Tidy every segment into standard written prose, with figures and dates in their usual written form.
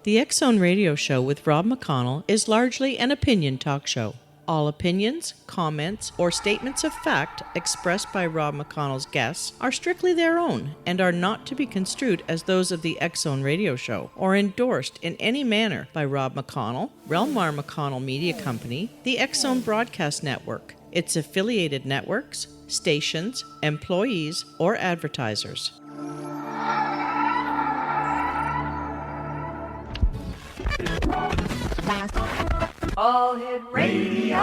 The X-Zone Radio Show with Rob McConnell is largely an opinion talk show. All opinions, comments, or statements of fact expressed by Rob McConnell's guests are strictly their own and are not to be construed as those of the X-Zone Radio Show or endorsed in any manner by Rob McConnell, Relmar McConnell Media Company, the X-Zone Broadcast Network, its affiliated networks, stations, employees, or advertisers. All Hit Radio.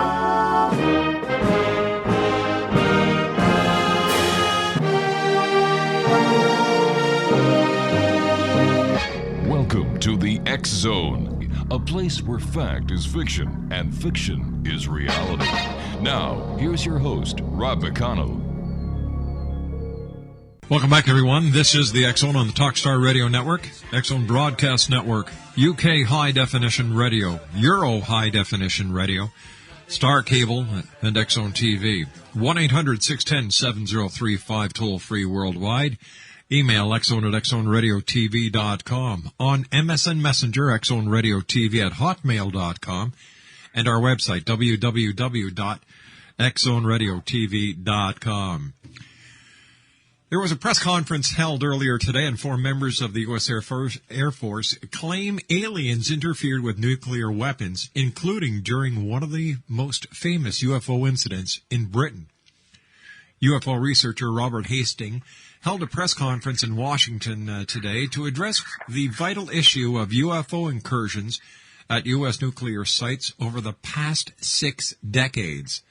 Welcome to the X-Zone, a place where fact is fiction and fiction is reality. Now, here's your host, Rob McConnell. Welcome back, everyone. This is the X-Zone on the Talkstar Radio Network, X-Zone Broadcast Network, UK High Definition Radio, Euro High Definition Radio, Star Cable, and X-Zone TV. 1-800-610-7035, toll-free worldwide. Email xzone at xzoneradiotv.com. On MSN Messenger, xzoneradiotv at hotmail.com. And our website, www.xzoneradiotv.com. There was a press conference held earlier today, and 4 members of the U.S. Air Force claim aliens interfered with nuclear weapons, including during one of the most famous UFO incidents in Britain. UFO researcher Robert Hastings held a press conference in Washington today to address the vital issue of UFO incursions at U.S. nuclear sites over the past 6 decades.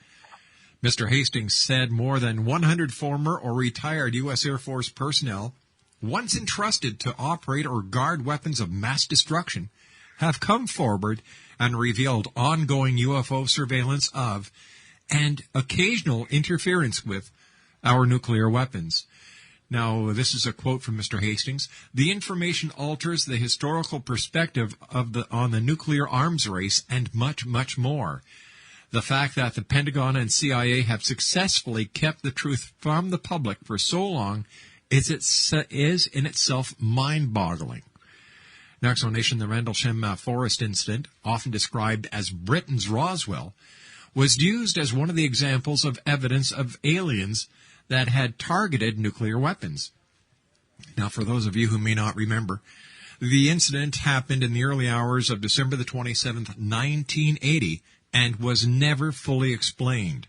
Mr. Hastings said more than 100 former or retired U.S. Air Force personnel, once entrusted to operate or guard weapons of mass destruction, have come forward and revealed ongoing UFO surveillance of and occasional interference with our nuclear weapons. Now, this is a quote from Mr. Hastings. The information alters the historical perspective on the nuclear arms race and much, much more. The fact that the Pentagon and CIA have successfully kept the truth from the public for so long is in itself mind-boggling. Next on Nation, the Rendlesham Forest incident, often described as Britain's Roswell, was used as one of the examples of evidence of aliens that had targeted nuclear weapons. Now, for those of you who may not remember, the incident happened in the early hours of December the 27th, 1980, and was never fully explained.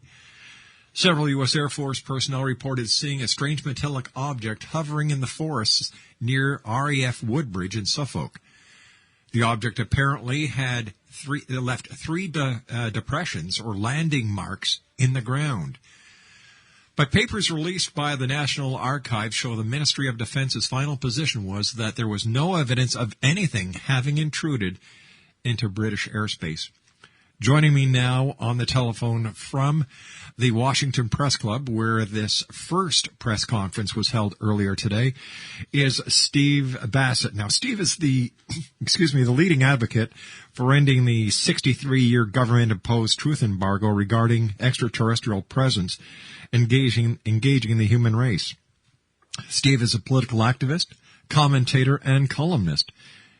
Several U.S. Air Force personnel reported seeing a strange metallic object hovering in the forests near RAF Woodbridge in Suffolk. The object apparently had left three depressions or landing marks in the ground. But papers released by the National Archives show the Ministry of Defense's final position was that there was no evidence of anything having intruded into British airspace. Joining me now on the telephone from the Washington Press Club, where this first press conference was held earlier today, is Steve Bassett. Now, Steve is the leading advocate for ending the 63-year government-imposed truth embargo regarding extraterrestrial presence engaging in the human race. Steve is a political activist, commentator, and columnist.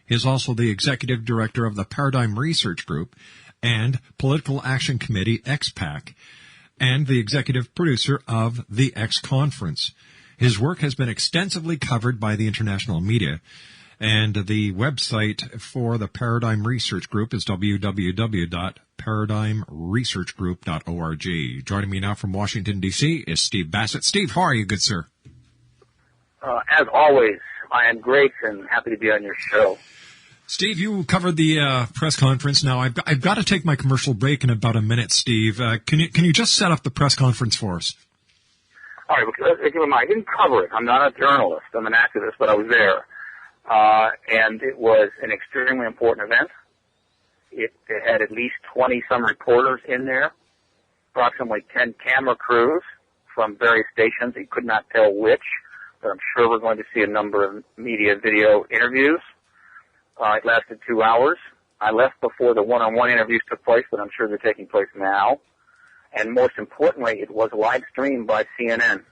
He is also the executive director of the Paradigm Research Group and Political Action Committee X-PPAC, and the executive producer of the X Conference. His work has been extensively covered by the international media, and the website for the Paradigm Research Group is www.paradigmresearchgroup.org. Joining me now from Washington, D.C. is Steve Bassett. Steve, how are you, good sir? As always, I am great and happy to be on your show. Steve, you covered the press conference. Now, I've got to take my commercial break in about a minute, Steve. Can you just set up the press conference for us? All right, keep in mind, I didn't cover it. I'm not a journalist. I'm an activist, but I was there. And it was an extremely important event. It had at least 20-some reporters in there, approximately 10 camera crews from various stations. You could not tell which, but I'm sure we're going to see a number of media video interviews. It lasted 2 hours. I left before the one-on-one interviews took place, but I'm sure they're taking place now. And most importantly, it was live streamed by CNN,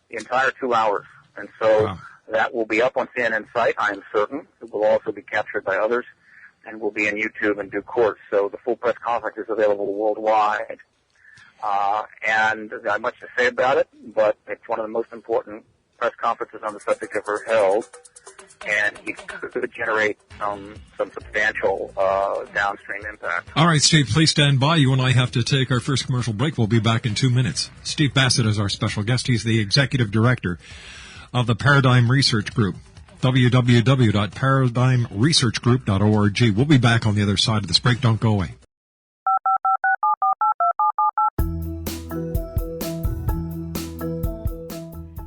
the entire 2 hours. And so that will be up on CNN's site, I am certain. It will also be captured by others. and will be on YouTube in due course. So the full press conference is available worldwide. And I have much to say about it, but it's one of the most important press conferences on the subject ever held, and it could generate some substantial downstream impact. All right, Steve, please stand by. You and I have to take our first commercial break. We'll be back in 2 minutes. Steve Bassett is our special guest. He's the executive director of the Paradigm Research Group, www.paradigmresearchgroup.org. We'll be back on the other side of this break. Don't go away.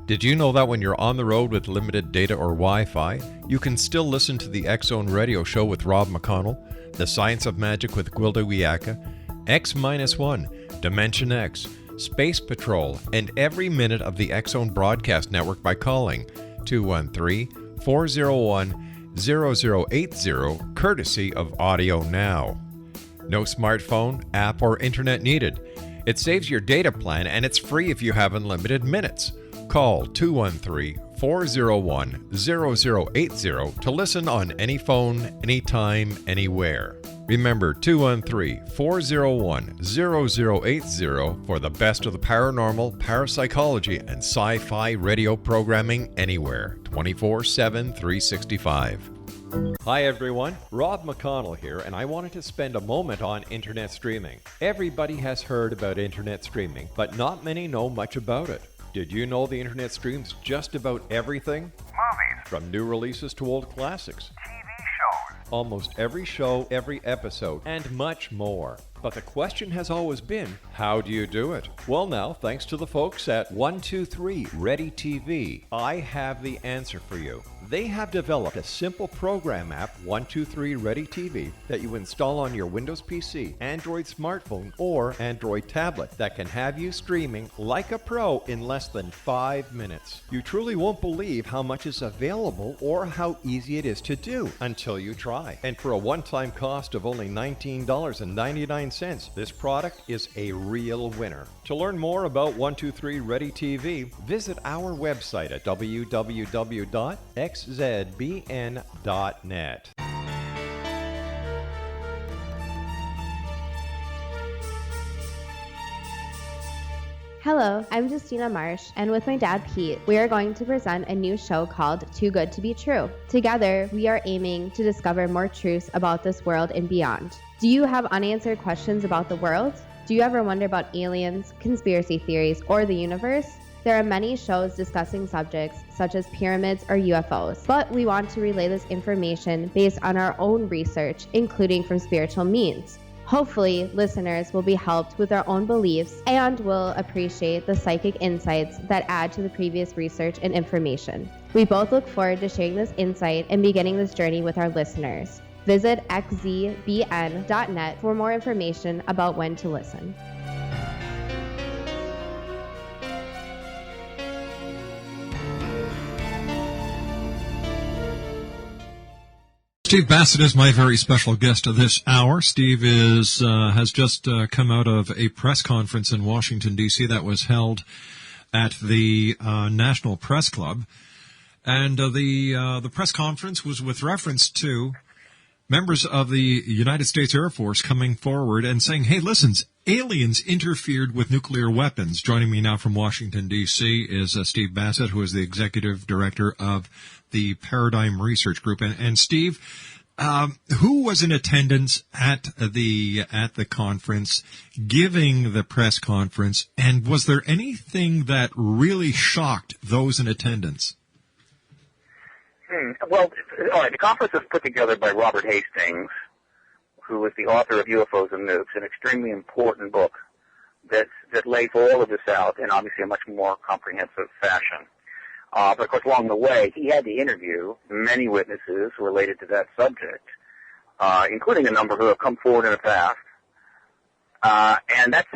Did you know that when you're on the road with limited data or Wi-Fi, you can still listen to the X-Zone Radio Show with Rob McConnell, The Science of Magic with Gwilda Wiyaka, X-1, Dimension X, Space Patrol, and every minute of the X-Zone broadcast network by calling 213-401-0080, courtesy of Audio Now. No smartphone, app, or internet needed. It saves your data plan, and it's free if you have unlimited minutes. Call 213-401-0080 to listen on any phone, anytime, anywhere. Remember 213-401-0080 for the best of the paranormal, parapsychology, and sci-fi radio programming anywhere, 24/7, 365. Hi everyone, Rob McConnell here, and I wanted to spend a moment on internet streaming. Everybody has heard about internet streaming, but not many know much about it. Did you know the internet streams just about everything? Movies. From new releases to old classics. TV shows. Almost every show, every episode, and much more. But the question has always been, how do you do it? Well now, thanks to the folks at 123 Ready TV, I have the answer for you. They have developed a simple program app, 123 Ready TV, that you install on your Windows PC, Android smartphone, or Android tablet that can have you streaming like a pro in less than 5 minutes. You truly won't believe how much is available or how easy it is to do until you try. And for a one-time cost of only $19.99, this product is a real winner. To learn more about 123 Ready TV, visit our website at www.xzbn.net. Hello, I'm Justina Marsh, and with my dad Pete, we are going to present a new show called Too Good to Be True. Together, we are aiming to discover more truths about this world and beyond. Do you have unanswered questions about the world? Do you ever wonder about aliens, conspiracy theories, or the universe? There are many shows discussing subjects such as pyramids or UFOs, but we want to relay this information based on our own research, including from spiritual means. Hopefully, listeners will be helped with their own beliefs and will appreciate the psychic insights that add to the previous research and information. We both look forward to sharing this insight and beginning this journey with our listeners. Visit xzbn.net for more information about when to listen. Steve Bassett is my very special guest of this hour. Steve has just come out of a press conference in Washington, D.C. that was held at the National Press Club. And the press conference was with reference to members of the United States Air Force coming forward and saying, hey, listen, aliens interfered with nuclear weapons. Joining me now from Washington, D.C. is Steve Bassett, who is the executive director of the Paradigm Research Group. And Steve, who was in attendance at the conference, giving the press conference, and was there anything that really shocked those in attendance? Well, all right, the conference was put together by Robert Hastings, who is the author of UFOs and Nukes, an extremely important book that lays all of this out in obviously a much more comprehensive fashion. But of course, along the way, he had to interview many witnesses related to that subject, including a number who have come forward in the past. And that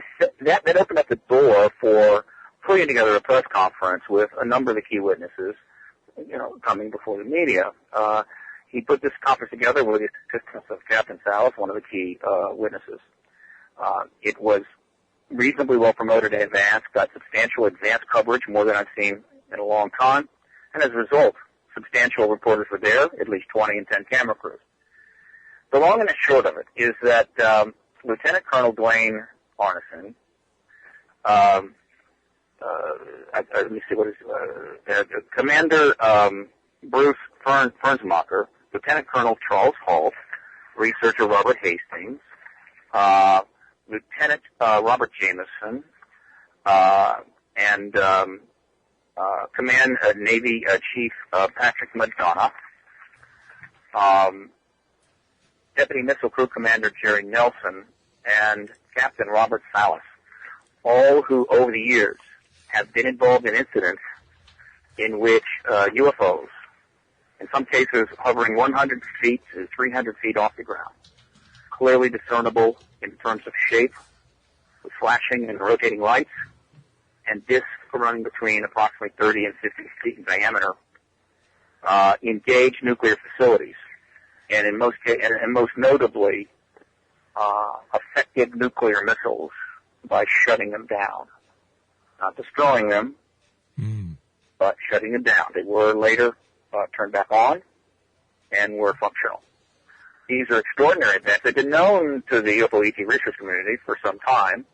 opened up the door for putting together a press conference with a number of the key witnesses, coming before the media. He put this conference together with the assistance of Captain Salas, one of the key witnesses. It was reasonably well promoted in advance, got substantial advance coverage, more than I've seen in a long time, and as a result, substantial reporters were there, at least 20 and 10 camera crews. the long and the short of it is that Lieutenant Colonel Dwayne Arneson, let me see what is Commander Bruce Fernsmacher, Lieutenant Colonel Charles Halt, researcher Robert Hastings, Lieutenant Robert Jameson, and Command Navy Chief Patrick McDonough, Deputy Missile Crew Commander Jerry Nelson, and Captain Robert Salas, all who over the years have been involved in incidents in which UFOs, in some cases hovering 100 feet to 300 feet off the ground, clearly discernible in terms of shape, with flashing and rotating lights, and discs running between approximately 30 and 50 feet in diameter, engage nuclear facilities, and in most notably, affected nuclear missiles by shutting them down. Not destroying them, but shutting them down. They were later turned back on and were functional. These are extraordinary events. They've been known to the UFO ET research community for some time.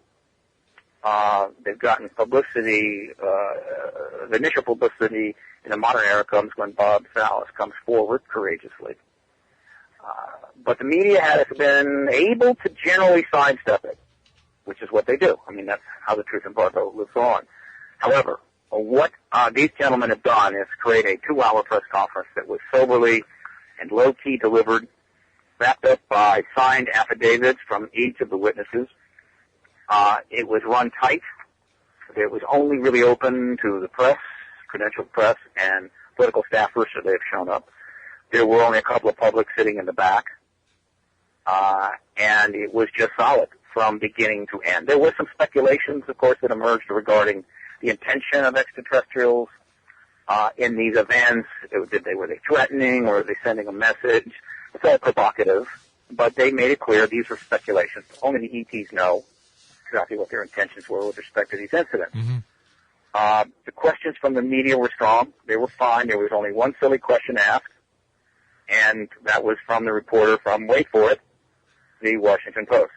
They've gotten publicity. The initial publicity in the modern era comes when Bob Salas comes forward courageously. But the media has been able to generally sidestep it, which is what they do. I mean, that's how the truth embargo lives on. However, what these gentlemen have done is create a 2-hour press conference that was soberly and low-key delivered, wrapped up by signed affidavits from each of the witnesses. It was run tight. It was only really open to the press, credentialed press, and political staffers, so they've shown up. There were only a couple of publics sitting in the back, and it was just solid from beginning to end. There were some speculations, of course, that emerged regarding the intention of extraterrestrials in these events. Were they threatening, or were they sending a message? It's all provocative, but they made it clear these were speculations. Only the ETs know exactly what their intentions were with respect to these incidents. Mm-hmm. The questions from the media were strong. They were fine. There was only one silly question asked, and that was from the reporter from, wait for it, the Washington Post.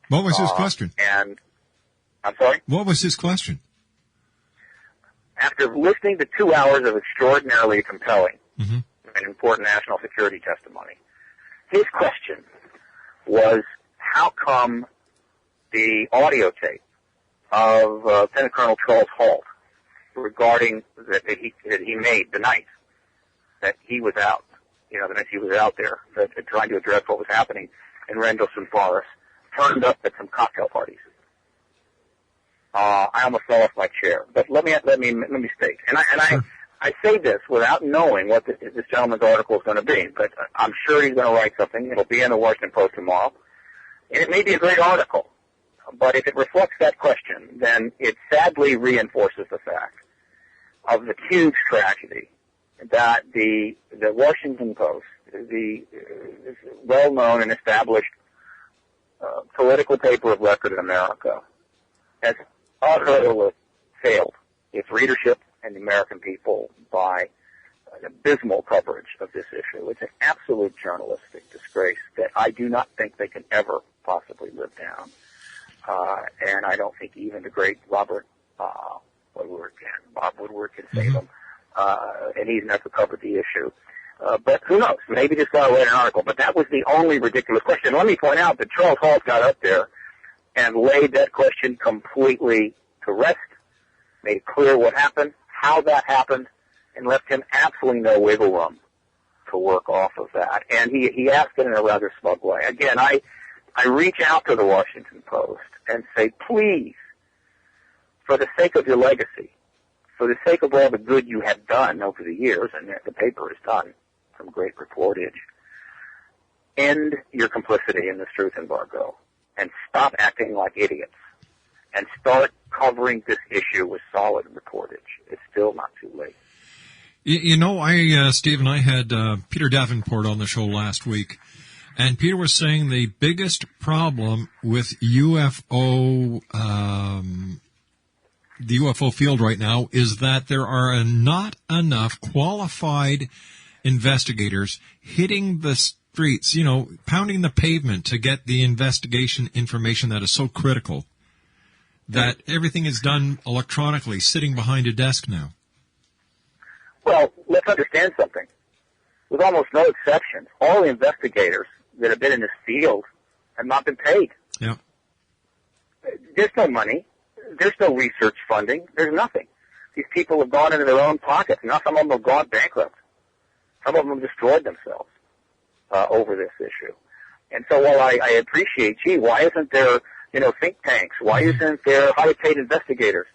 What was his question? And I'm sorry? What was his question? After listening to 2 hours of extraordinarily compelling mm-hmm. and important national security testimony, his question was, how come the audio tape of Lieutenant Colonel Charles Halt regarding that he made the night that he was out, the night he was out there trying to address what was happening in Rendlesham Forest, turned up at some cocktail parties. I almost fell off my chair, but let me state, and I say this without knowing what this gentleman's article is going to be, but I'm sure he's going to write something. It'll be in the Washington Post tomorrow, and it may be a great article. But if it reflects that question, then it sadly reinforces the fact of the huge tragedy that the Washington Post, the well-known and established political paper of record in America, has utterly failed its readership and the American people by an abysmal coverage of this issue. It's an absolute journalistic disgrace that I do not think they can ever possibly live down. And I don't think even the great Bob Woodward can save them. And he's never covered the issue. But who knows? Maybe this guy wrote an article. But that was the only ridiculous question. Let me point out that Charles Halt got up there and laid that question completely to rest, made clear what happened, how that happened, and left him absolutely no wiggle room to work off of that. And he asked it in a rather smug way. Again, I reach out to the Washington Post and say, please, for the sake of your legacy, for the sake of all the good you have done over the years, and the paper has done some great reportage, end your complicity in this truth embargo and stop acting like idiots and start covering this issue with solid reportage. It's still not too late. Steve and I had Peter Davenport on the show last week, and Peter was saying the biggest problem with UFO, the UFO field right now is that there are not enough qualified investigators hitting the streets, pounding the pavement to get the investigation information that is so critical, that everything is done electronically, sitting behind a desk now. Well, let's understand something. With almost no exceptions, all the investigators that have been in this field have not been paid. Yeah. There's no money. There's no research funding. There's nothing. These people have gone into their own pockets. Now some of them have gone bankrupt. Some of them have destroyed themselves over this issue. And so while I appreciate, why isn't there, think tanks? Why isn't there highly paid investigators?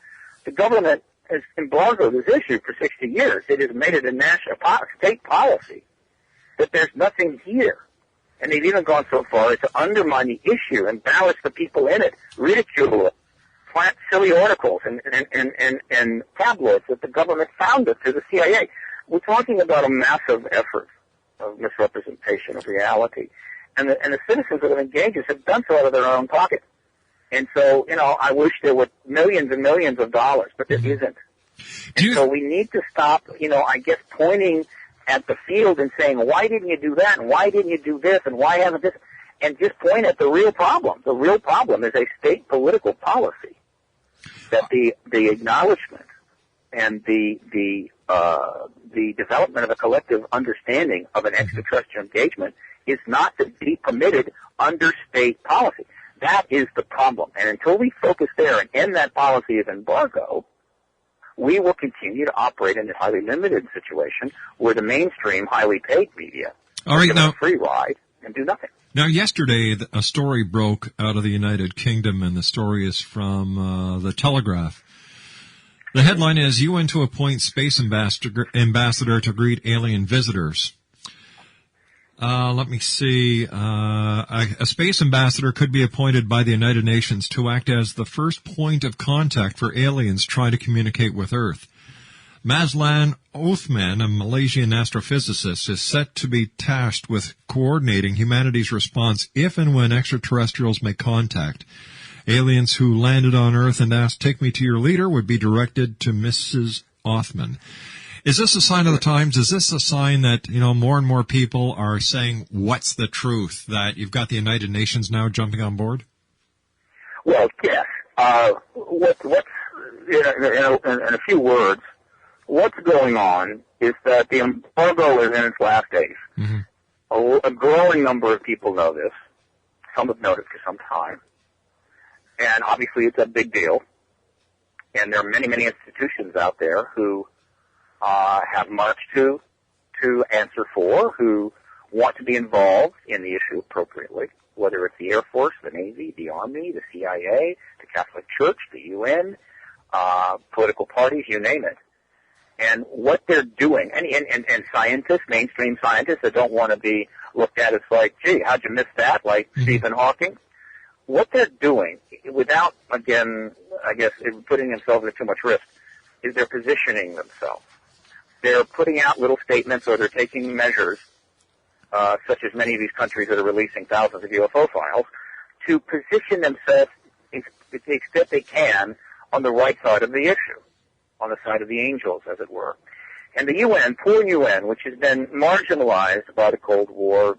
The government has embargoed this issue for 60 years. It has made it a national state policy that there's nothing here. And they've even gone so far as to undermine the issue, embarrass the people in it, ridicule it, plant silly articles and tabloids that the government founded through the CIA. We're talking about a massive effort of misrepresentation of reality. And the citizens that have engaged us have done so out of their own pocket. And so, I wish there were millions and millions of dollars, but there isn't. And so we need to stop, pointing at the field and saying, why didn't you do that, and why didn't you do this, and why haven't this, and just point at the real problem. The real problem is a state political policy that the acknowledgement and the development of a collective understanding of an extraterrestrial engagement is not to be permitted under state policy. That is the problem. And until we focus there and end that policy of embargo, we will continue to operate in a highly limited situation where the mainstream, highly paid media give a free ride and do nothing. Now, yesterday, a story broke out of the United Kingdom, and the story is from the Telegraph. The headline is, UN to appoint space ambassador to greet alien visitors. Let me see. A space ambassador could be appointed by the United Nations to act as the first point of contact for aliens trying to communicate with Earth. Mazlan Othman, a Malaysian astrophysicist, is set to be tasked with coordinating humanity's response if and when extraterrestrials make contact. Aliens who landed on Earth and asked, "Take me to your leader," would be directed to Mrs. Othman. Is this a sign of the times? Is this a sign that, more and more people are saying, what's the truth, that you've got the United Nations now jumping on board? Well, yes. In a few words, what's going on is that the embargo is in its last days. Mm-hmm. A growing number of people know this. Some have known it for some time. And obviously it's a big deal. And there are many, many institutions out there who have much to answer for, who want to be involved in the issue appropriately, whether it's the Air Force, the Navy, the Army, the CIA, the Catholic Church, the UN, political parties, you name it. And what they're doing, and scientists, mainstream scientists that don't want to be looked at as like, gee, how'd you miss that, like Stephen Hawking? What they're doing, without, again, I guess, putting themselves at too much risk, is they're positioning themselves. They're putting out little statements, or they're taking measures, such as many of these countries that are releasing thousands of UFO files, to position themselves to the extent they can on the right side of the issue, on the side of the angels, as it were. And the UN, poor UN, which has been marginalized by the Cold War,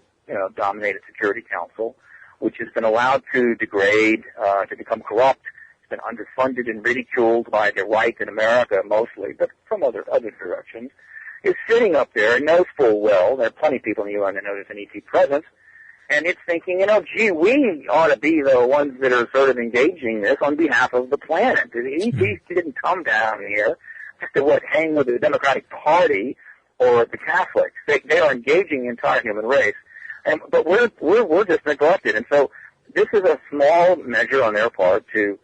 dominated Security Council, which has been allowed to degrade, to become corrupt, been underfunded and ridiculed by the right in America mostly, but from other directions, is sitting up there and knows full well, there are plenty of people in the UN that know there's an ET presence, and it's thinking, gee, we ought to be the ones that are sort of engaging this on behalf of the planet. The ETs didn't come down here just to hang with the Democratic Party or the Catholics. They are engaging the entire human race, but we're just neglected. And so this is a small measure on their part to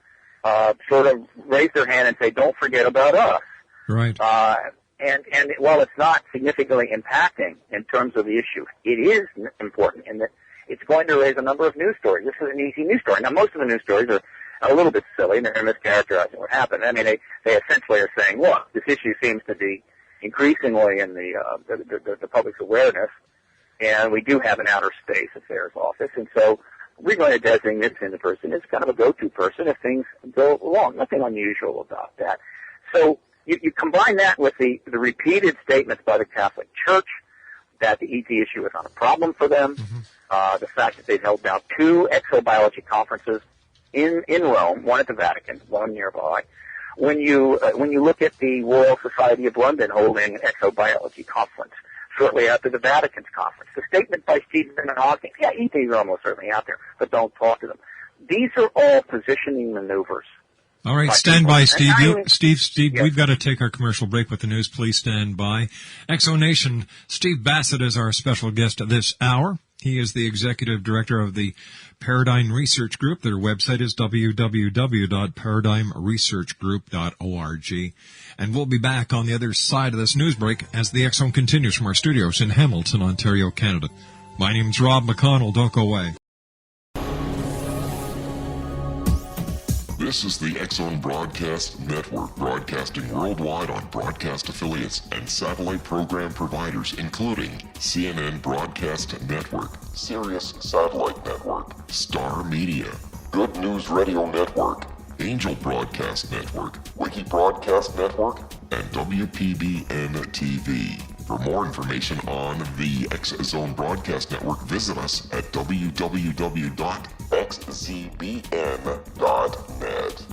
sort of raise their hand and say, don't forget about us. Right. And while it's not significantly impacting in terms of the issue, it is important in that it's going to raise a number of news stories. This is an easy news story. Now, most of the news stories are a little bit silly, and they're mischaracterizing what happened. I mean, they essentially are saying, look, this issue seems to be increasingly in the public's awareness, and we do have an outer space affairs office, and so we're going to designate the person as kind of a go-to person if things go wrong. Nothing unusual about that. So you combine that with the repeated statements by the Catholic Church, that the ET issue is not a problem for them. The fact that they've held now 2 exobiology conferences in Rome, one at the Vatican, one nearby. When you look at the Royal Society of London holding an exobiology conference shortly after the Vatican's conference, the statement by Stephen Hawking, yeah, ETs are almost certainly out there, but don't talk to them. These are all positioning maneuvers. All right, stand by, Steve. Steve, yes. We've got to take our commercial break with the news. Please stand by. Exonation, Steve Bassett is our special guest this hour. He is the executive director of the Paradigm Research Group. Their website is www.paradigmresearchgroup.org. And we'll be back on the other side of this news break as the X Zone continues from our studios in Hamilton, Ontario, Canada. My name's Rob McConnell. Don't go away. This is the X Zone Broadcast Network, broadcasting worldwide on broadcast affiliates and satellite program providers, including CNN Broadcast Network, Sirius Satellite Network, Star Media, Good News Radio Network, Angel Broadcast Network, Wiki Broadcast Network, and WPBN TV. For more information on the X Zone Broadcast Network, visit us at www.xzbn.net.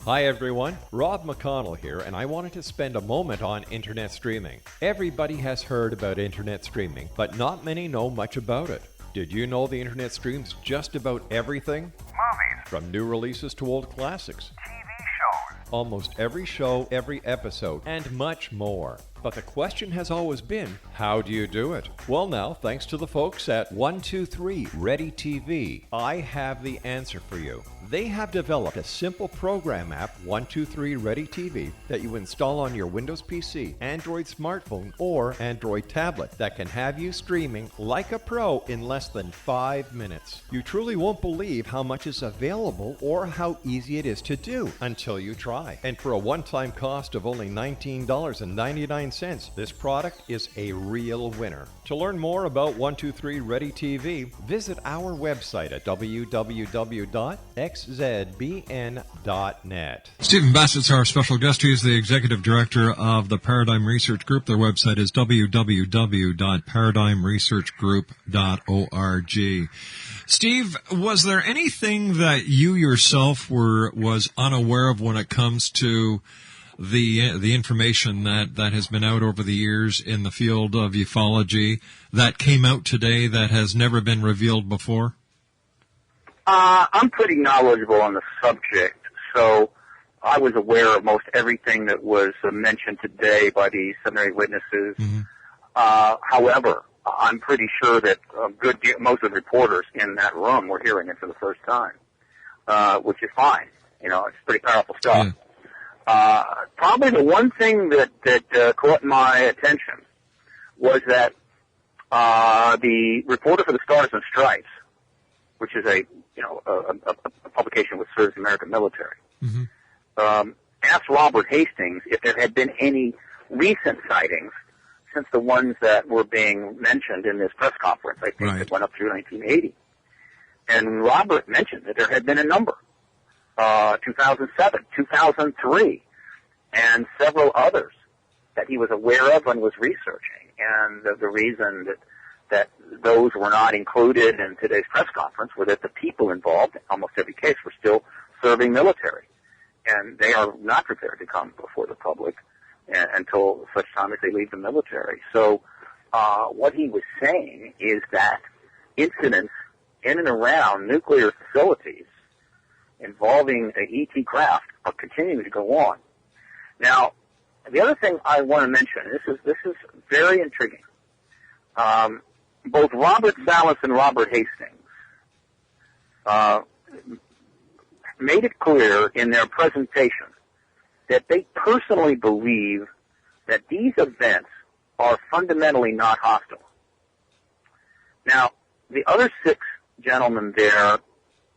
Hi everyone, Rob McConnell here, and I wanted to spend a moment on internet streaming. Everybody has heard about internet streaming, but not many know much about it. Did you know the internet streams just about everything? Movies. From new releases to old classics. TV shows. Almost every show, every episode, and much more. But the question has always been, how do you do it? Well now, thanks to the folks at 123 Ready TV, I have the answer for you. They have developed a simple program app, 123 Ready TV, that you install on your Windows PC, Android smartphone, or Android tablet that can have you streaming like a pro in less than 5 minutes. You truly won't believe how much is available or how easy it is to do until you try. And for a one-time cost of only $19.99, this product is a real winner. To learn more about 123 Ready TV, visit our website at www.xzbn.net. Stephen Bassett's our special guest. He is the executive director of the Paradigm Research Group. Their website is www.paradigmresearchgroup.org. Steve, was there anything that you yourself was unaware of when it comes to the information that has been out over the years in the field of ufology that came out today that has never been revealed before? I'm pretty knowledgeable on the subject, so I was aware of most everything that was mentioned today by the seminary witnesses. Mm-hmm. However, I'm pretty sure that most of the reporters in that room were hearing it for the first time, which is fine. You know, it's pretty powerful stuff. Yeah. Probably the one thing that caught my attention was that the reporter for the Stars and Stripes, which is a publication which serves the American military, mm-hmm. Asked Robert Hastings if there had been any recent sightings since the ones that were being mentioned in this press conference. I think that went up through 1980, and Robert mentioned that there had been a number. 2007, 2003, and several others that he was aware of and was researching. And the reason that those were not included in today's press conference were that the people involved, in almost every case, were still serving military. And they are not prepared to come before the public until such time as they leave the military. So what he was saying is that incidents in and around nuclear facilities involving a ET craft are continuing to go on. Now, the other thing I want to mention, this is very intriguing. Both Robert Salas and Robert Hastings made it clear in their presentation that they personally believe that these events are fundamentally not hostile. Now, the other 6 gentlemen there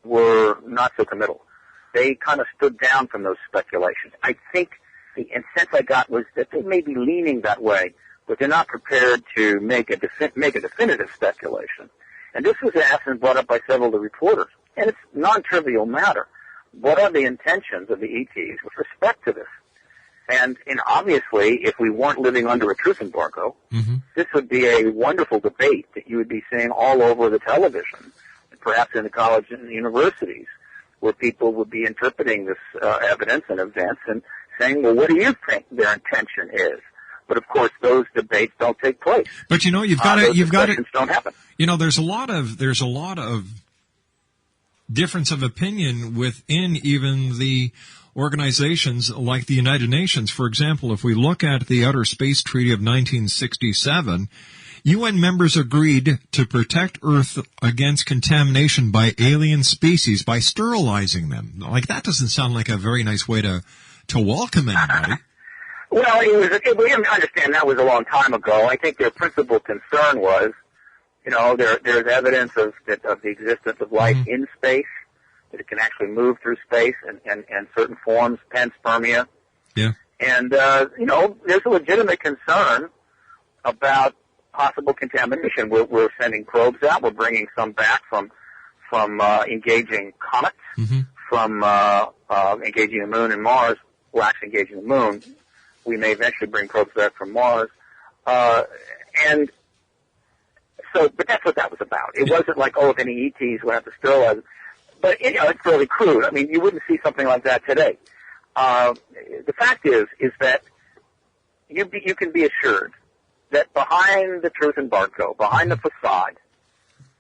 were not so committal. They kind of stood down from those speculations. I think the sense I got was that they may be leaning that way, but they're not prepared to make a definitive speculation. And this was asked and brought up by several of the reporters. And it's a non-trivial matter. What are the intentions of the ETs with respect to this? And obviously, if we weren't living under a truth embargo, this would be a wonderful debate that you would be seeing all over the television, perhaps in the colleges and universities, where people would be interpreting this evidence and events and saying, well, what do you think their intention is? But of course, those debates don't take place. But you've got to don't happen. There's a lot of difference of opinion within even the organizations like the United Nations. For example, if we look at the Outer Space Treaty of 1967, UN members agreed to protect Earth against contamination by alien species by sterilizing them. Like, that doesn't sound like a very nice way to welcome anybody. Well, we understand that was a long time ago. I think their principal concern was, there's evidence of the existence of life in space, that it can actually move through space and certain forms, panspermia. Yeah. And, there's a legitimate concern about possible contamination. We're sending probes out. We're bringing some back from engaging comets, from engaging the moon and Mars. Well, actually engaging the moon. We may eventually bring probes back from Mars. But that's what that was about. It wasn't like, if any ETs would have to sterilize. But, it's really crude. I mean, you wouldn't see something like that today. The fact is that you can be assured that behind the truth embargo, behind the facade,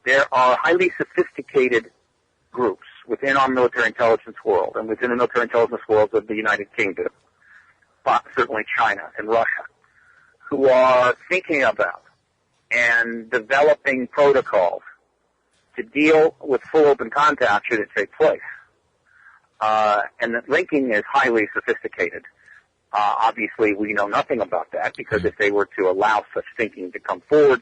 there are highly sophisticated groups within our military intelligence world and within the military intelligence world of the United Kingdom, but certainly China and Russia, who are thinking about and developing protocols to deal with full open contact should it take place. And the linking is highly sophisticated. Obviously, we know nothing about that because if they were to allow such thinking to come forward,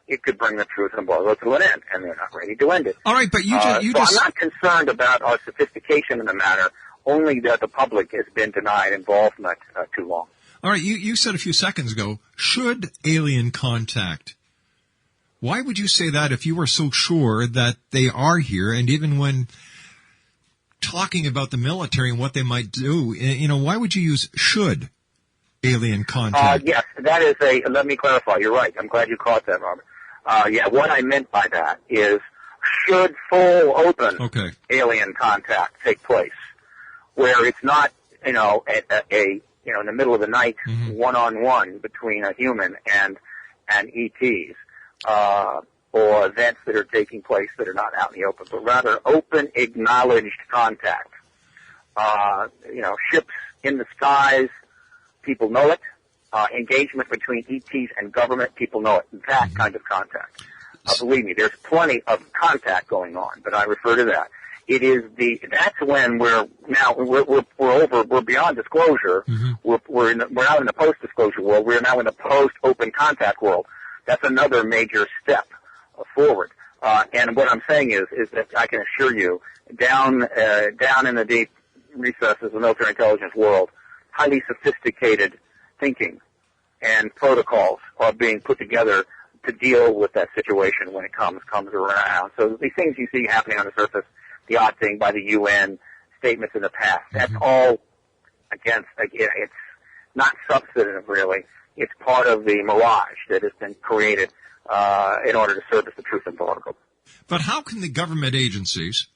it could bring the truth embargo to an end, and they're not ready to end it. All right, but I'm not concerned about our sophistication in the matter, only that the public has been denied involvement too long. All right, you said a few seconds ago, should alien contact? Why would you say that if you were so sure that they are here, and even when talking about the military and what they might do, why would you use should alien contact? Yes, that is let me clarify, you're right. I'm glad you caught that, Robert. What I meant by that is should full open alien contact take place, where it's not, in the middle of the night, one-on-one between a human and ETs, or events that are taking place that are not out in the open, but rather open, acknowledged contact. Ships in the skies, people know it. Engagement between ETs and government, people know it. That kind of contact. Believe me, there's plenty of contact going on, but I refer to that. That's when we're beyond disclosure. We're now in the post-disclosure world. We're now in the post-open contact world. That's another major step forward. And what I'm saying is that I can assure you, down in the deep recesses of the military intelligence world, highly sophisticated thinking and protocols are being put together to deal with that situation when it comes around. So these things you see happening on the surface, the odd thing by the UN, statements in the past, that's all it's not substantive really. It's part of the mirage that has been created in order to service the truth embargo. But how can the government agencies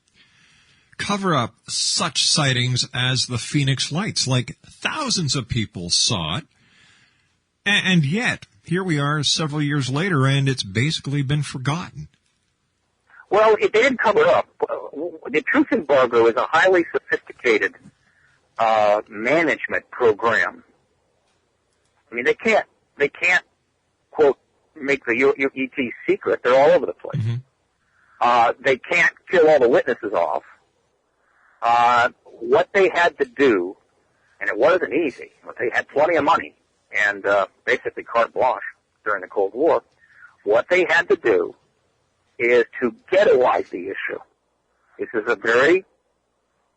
cover up such sightings as the Phoenix Lights? Like, thousands of people saw it, and yet here we are several years later, and it's basically been forgotten. Well, they didn't cover it up. The truth embargo is a highly sophisticated management program. I mean, they can't quote make the ET secret. They're all over the place. They can't kill all the witnesses off. What they had to do, and it wasn't easy, but they had plenty of money and basically carte blanche during the Cold War. What they had to do is to ghettoize the issue. This is a very,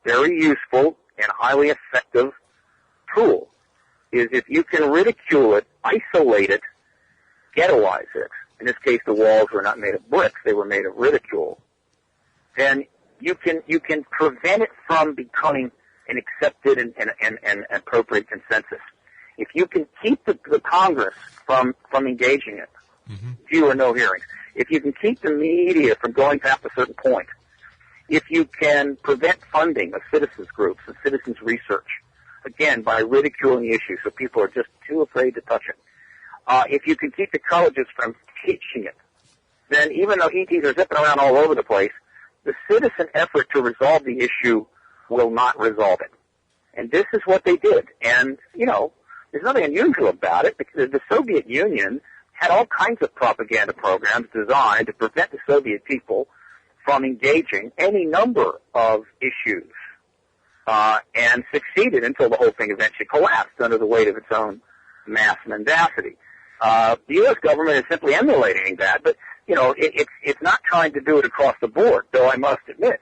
very useful and highly effective tool. Is if you can ridicule it, isolate it, ghettoize it. In this case, the walls were not made of bricks; they were made of ridicule. Then you can prevent it from becoming an accepted and appropriate consensus. If you can keep the Congress from engaging it, few or no hearings, if you can keep the media from going past a certain point, if you can prevent funding of citizens groups and citizens research, again, by ridiculing the issue so people are just too afraid to touch it, if you can keep the colleges from teaching it, then even though ETs are zipping around all over the place, the citizen effort to resolve the issue will not resolve it. And this is what they did. And, you know, there's nothing unusual about it because the Soviet Union had all kinds of propaganda programs designed to prevent the Soviet people from engaging any number of issues, and succeeded until the whole thing eventually collapsed under the weight of its own mass mendacity. The U.S. government is simply emulating that, but, you know, it's not trying to do it across the board, though I must admit,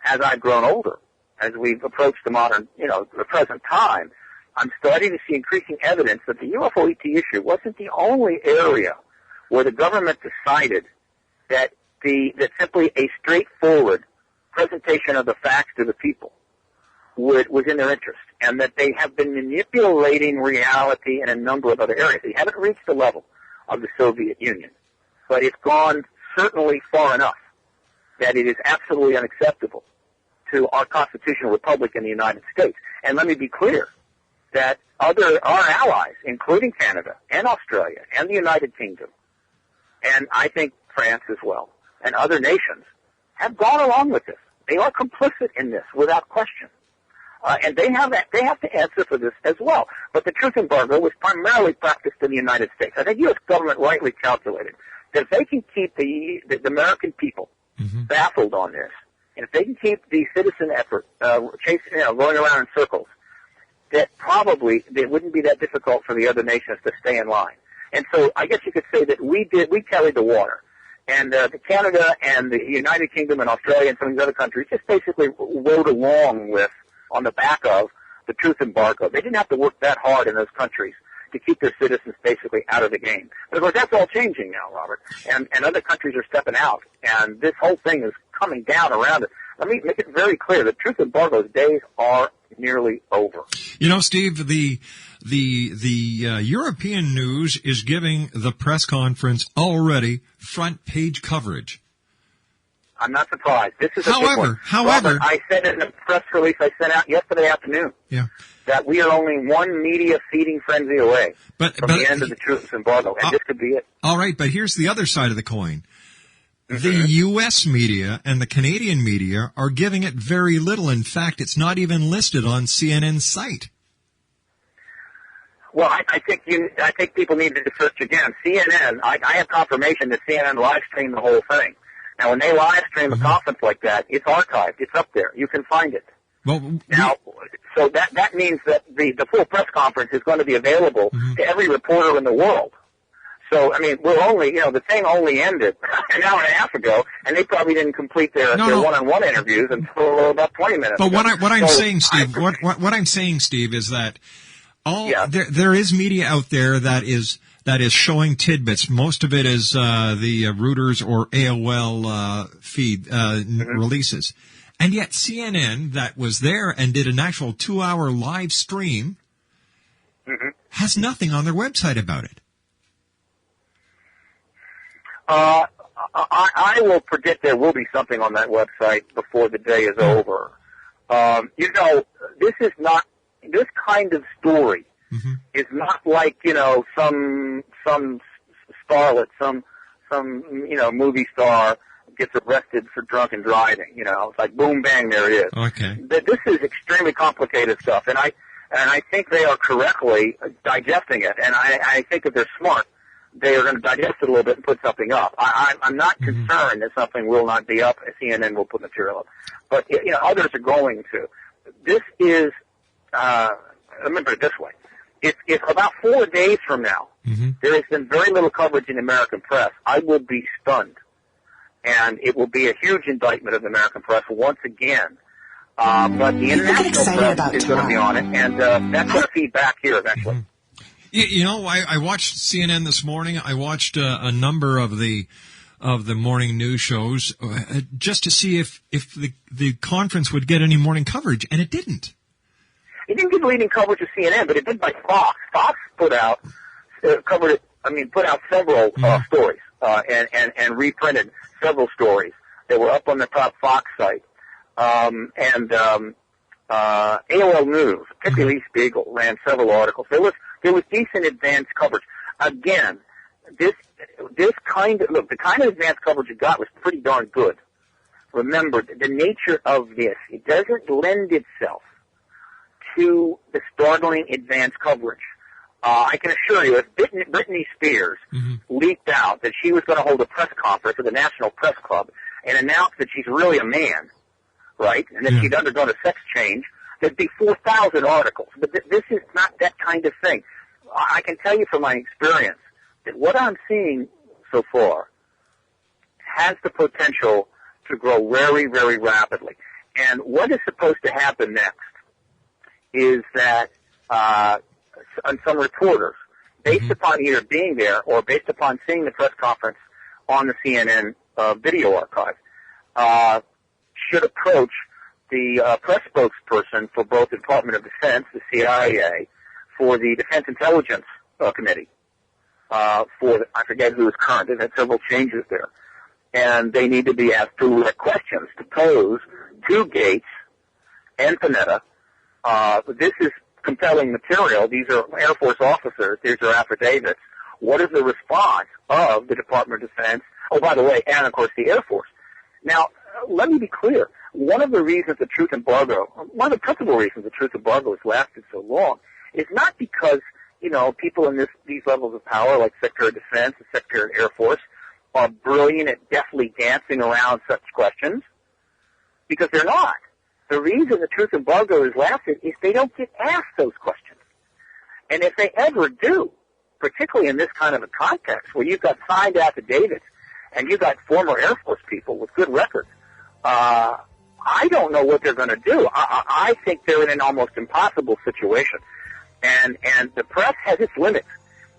as I've grown older, as we've approached the modern, you know, the present time, I'm starting to see increasing evidence that the UFO ET issue wasn't the only area where the government decided that simply a straightforward presentation of the facts to the people was in their interest, and that they have been manipulating reality in a number of other areas. They haven't reached the level of the Soviet Union, but it's gone certainly far enough that it is absolutely unacceptable to our constitutional republic in the United States. And let me be clear that our allies, including Canada and Australia and the United Kingdom, and I think France as well, and other nations, have gone along with this. They are complicit in this without question. And they have to answer for this as well. But the truth embargo was primarily practiced in the United States. I think the U.S. government rightly calculated that if they can keep the American people baffled on this, and if they can keep the citizen effort going around in circles, that probably it wouldn't be that difficult for the other nations to stay in line. And so I guess you could say that we carried the water. And Canada and the United Kingdom and Australia and some of these other countries just basically rode along with, on the back of, the truth embargo. They didn't have to work that hard in those countries to keep their citizens basically out of the game. But of course, that's all changing now, Robert. And other countries are stepping out. And this whole thing is coming down around it. Let me make it very clear. The truth embargo's days are nearly over. You know, Steve, the European news is giving the press conference already front page coverage. I'm not surprised. This is a big one. Robert, I said in a press release I sent out yesterday afternoon that we are only one media feeding frenzy away from the end of the truth embargo, and this could be it. All right, but here's the other side of the coin. The U.S. media and the Canadian media are giving it very little. In fact, it's not even listed on CNN's site. Well, I think people need to search again. CNN, I have confirmation that CNN live streamed the whole thing. Now, when they live stream a conference like that, it's archived. It's up there. You can find it. Well, now, so that means that the full press conference is going to be available to every reporter in the world. So, I mean, the thing only ended an hour and a half ago, and they probably didn't complete their one-on-one interviews until about 20 minutes ago. But what I'm saying, Steve, is that there is media out there that is showing tidbits. Most of it is the Reuters or AOL feed releases. And yet CNN, that was there and did an actual 2-hour live stream, has nothing on their website about it. I will predict there will be something on that website before the day is over. This kind of story is not like, some starlet, some movie star gets arrested for drunken driving. It's like boom, bang, there it is. Okay. This is extremely complicated stuff, and I think they are correctly digesting it, and I think if they're smart, they are going to digest it a little bit and put something up. I'm not concerned that something will not be up. CNN will put material up. But, others are going to. This is, remember it this way. If about 4 days from now, there has been very little coverage in the American press, I will be stunned. And it will be a huge indictment of the American press once again. But the international press is going to be on it, and that's going to feed back here eventually. I watched CNN this morning. I watched a number of the morning news shows just to see if the conference would get any morning coverage, and it didn't. It didn't get leading coverage of CNN, but it did by Fox. Fox put out several stories and reprinted several stories that were up on the top Fox site. AOL News, particularly Spiegel, ran several articles. There was decent advance coverage. Again, the kind of advance coverage you got was pretty darn good. Remember, the nature of this, it doesn't lend itself to the startling advance coverage. I can assure you, if Britney Spears leaked out that she was going to hold a press conference at the National Press Club and announced that she's really a man, right, and that she'd undergone a sex change, there'd be 4,000 articles. But this is not that kind of thing. I can tell you from my experience that what I'm seeing so far has the potential to grow very, very rapidly. And what is supposed to happen next is that some reporters, based upon either being there or based upon seeing the press conference on the CNN video archive, should approach the press spokesperson for both the Department of Defense, the CIA, for the Defense Intelligence Committee, I forget who is current. They've had several changes there. And they need to be asked direct questions to pose to Gates and Panetta. This is compelling material. These are Air Force officers. These are affidavits. What is the response of the Department of Defense? Oh, by the way, and, of course, the Air Force. Now, let me be clear. One of the reasons the truth embargo, one of the principal reasons the truth embargo has lasted so long is not because, people in these levels of power, like Secretary of Defense and Secretary of Air Force, are brilliant at deftly dancing around such questions, because they're not. The reason the truth embargo has lasted is they don't get asked those questions. And if they ever do, particularly in this kind of a context where you've got signed affidavits and you've got former Air Force people with good records, I don't know what they're going to do. I think they're in an almost impossible situation. And the press has its limits.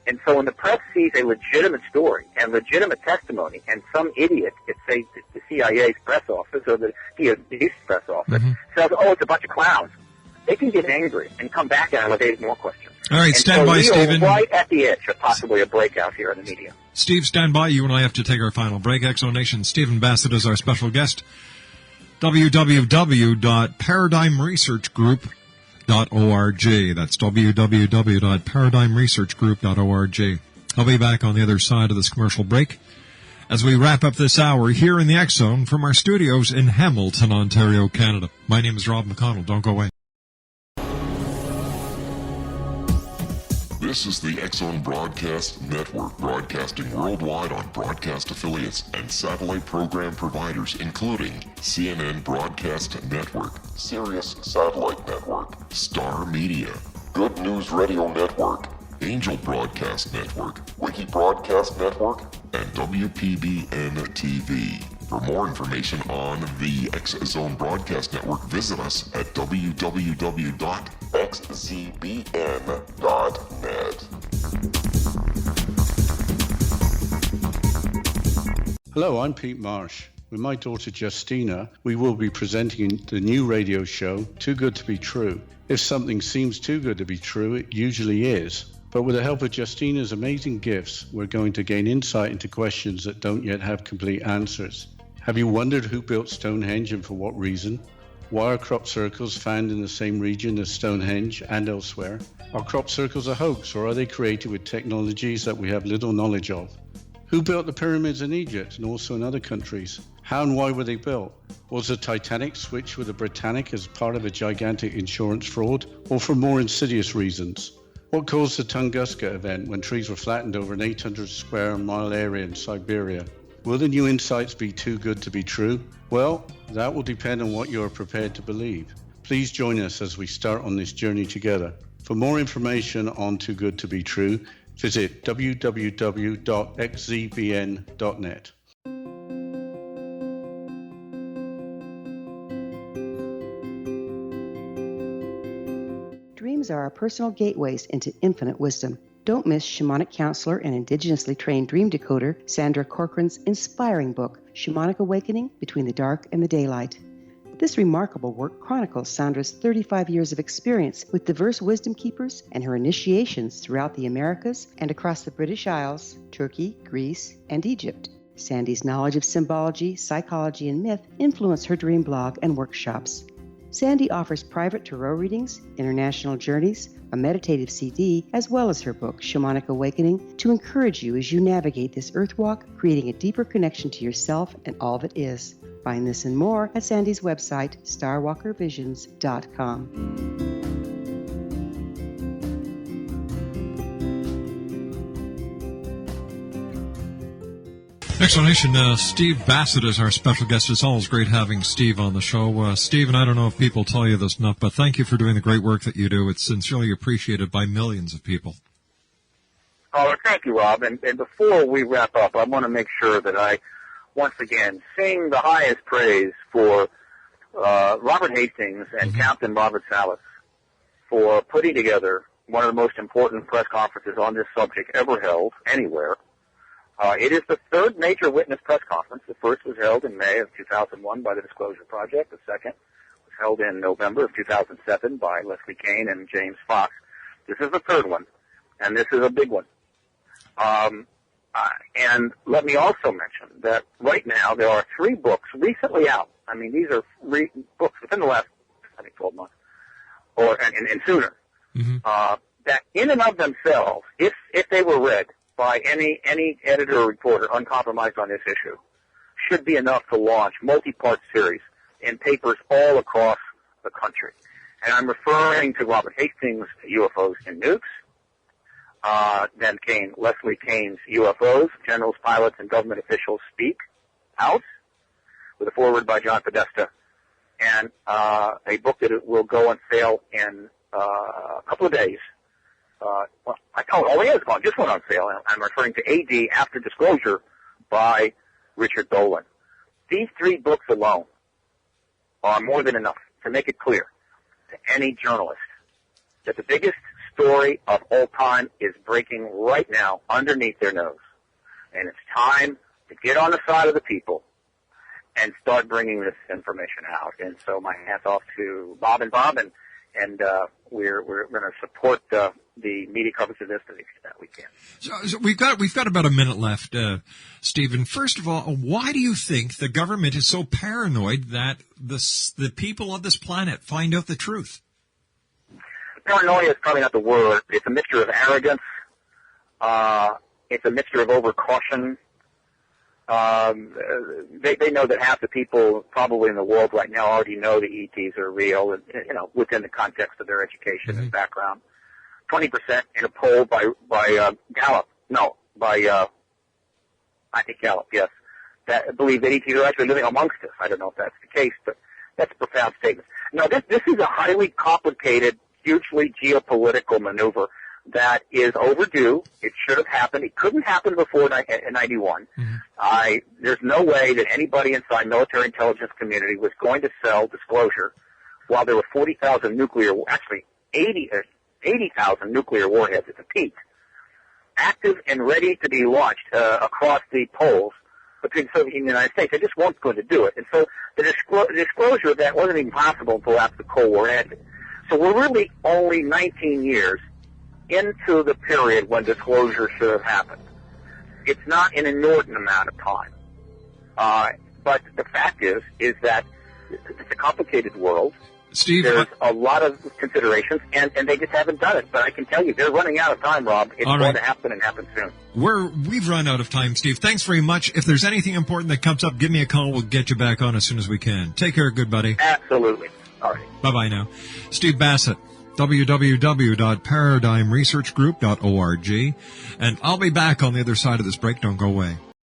And so when the press sees a legitimate story and legitimate testimony and some idiot at, say, the CIA's press office or the DOD's press office says, oh, it's a bunch of clowns, they can get angry and come back at it with 8 more questions. All right, stand by, Stephen. We're right at the edge of possibly a breakout here in the media. Steve, stand by. You and I have to take our final break. Exo-Nation, Stephen Bassett is our special guest. www.paradigmresearchgroup.org. That's www.paradigmresearchgroup.org. I'll be back on the other side of this commercial break as we wrap up this hour here in the X Zone from our studios in Hamilton, Ontario, Canada. My name is Rob McConnell. Don't go away. This is the X-Zone Broadcast Network, broadcasting worldwide on broadcast affiliates and satellite program providers, including CNN Broadcast Network, Sirius Satellite Network, Star Media, Good News Radio Network, Angel Broadcast Network, Wiki Broadcast Network, and WPBN TV. For more information on the X-Zone Broadcast Network, visit us at www.xzbn.net. Hello, I'm Pete Marsh. With my daughter Justina, we will be presenting the new radio show, Too Good to Be True. If something seems too good to be true, it usually is. But with the help of Justina's amazing gifts, we're going to gain insight into questions that don't yet have complete answers. Have you wondered who built Stonehenge and for what reason? Why are crop circles found in the same region as Stonehenge and elsewhere? Are crop circles a hoax, or are they created with technologies that we have little knowledge of? Who built the pyramids in Egypt and also in other countries? How and why were they built? Was the Titanic switched with the Britannic as part of a gigantic insurance fraud, or for more insidious reasons? What caused the Tunguska event when trees were flattened over an 800 square mile area in Siberia? Will the new insights be too good to be true? Well, that will depend on what you are prepared to believe. Please join us as we start on this journey together. For more information on Too Good to Be True, visit www.xzbn.net. Dreams are our personal gateways into infinite wisdom. Don't miss shamanic counselor and indigenously trained dream decoder Sandra Corcoran's inspiring book, Shamanic Awakening Between the Dark and the Daylight. This remarkable work chronicles Sandra's 35 years of experience with diverse wisdom keepers and her initiations throughout the Americas and across the British Isles, Turkey, Greece, and Egypt. Sandy's knowledge of symbology, psychology, and myth influenced her dream blog and workshops. Sandy offers private tarot readings, international journeys, a meditative CD, as well as her book, Shamanic Awakening, to encourage you as you navigate this earth walk, creating a deeper connection to yourself and all that is. Find this and more at Sandy's website, starwalkervisions.com. Explanation, Steve Bassett is our special guest. It's always great having Steve on the show. Steve, and I don't know if people tell you this enough, but thank you for doing the great work that you do. It's sincerely appreciated by millions of people. Oh, thank you, Rob. And before we wrap up, I want to make sure that I, once again, sing the highest praise for Robert Hastings and Captain Robert Salas for putting together one of the most important press conferences on this subject ever held anywhere. It is the third major witness press conference. The first was held in May of 2001 by the Disclosure Project. The second was held in November of 2007 by Leslie Kean and James Fox. This is the third one, and this is a big one. And let me also mention that right now there are 3 books recently out. I mean, these are books within the last, 12 months, and sooner, that in and of themselves, if they were read by any editor or reporter uncompromised on this issue, should be enough to launch multi-part series in papers all across the country. And I'm referring to Robert Hastings' UFOs and Nukes, then Leslie Kean's UFOs, Generals, Pilots, and Government Officials Speak Out, with a foreword by John Podesta, and a book that will go on sale in a couple of days. Just went on sale. I'm referring to AD After Disclosure by Richard Dolan. These 3 books alone are more than enough to make it clear to any journalist that the biggest story of all time is breaking right now underneath their nose. And it's time to get on the side of the people and start bringing this information out. And so my hat's off to Bob, and we're going to support the media coverage of this to the extent we can. So we've got about a minute left, Stephen. First of all, why do you think the government is so paranoid that the people of this planet find out the truth? Paranoia is probably not the word. It's a mixture of arrogance. It's a mixture of overcaution. They know that half the people probably in the world right now already know the ETs are real, and within the context of their education and background. 20% in a poll by Gallup. No, I think Gallup. Yes, that believe that ETs are actually living amongst us. I don't know if that's the case, but that's a profound statement. No, this is a highly complicated, hugely geopolitical maneuver that is overdue. It should have happened. It couldn't happen before 91. There's no way that anybody inside military intelligence community was going to sell disclosure while there were 40,000 actually 80,000 nuclear warheads at the peak, active and ready to be launched across the poles between the Soviet Union and the United States. They just weren't going to do it. And so the disclosure of that wasn't even possible until after the Cold War ended. So we're really only 19 years into the period when disclosure should have happened. It's not an inordinate amount of time. But the fact is that it's a complicated world. Steve, there's a lot of considerations, and they just haven't done it. But I can tell you, they're running out of time, Rob. It's going to happen and happen soon. We've run out of time, Steve. Thanks very much. If there's anything important that comes up, give me a call. We'll get you back on as soon as we can. Take care, good buddy. Absolutely. All right. Bye-bye now. Steve Bassett, www.paradigmresearchgroup.org. And I'll be back on the other side of this break. Don't go away.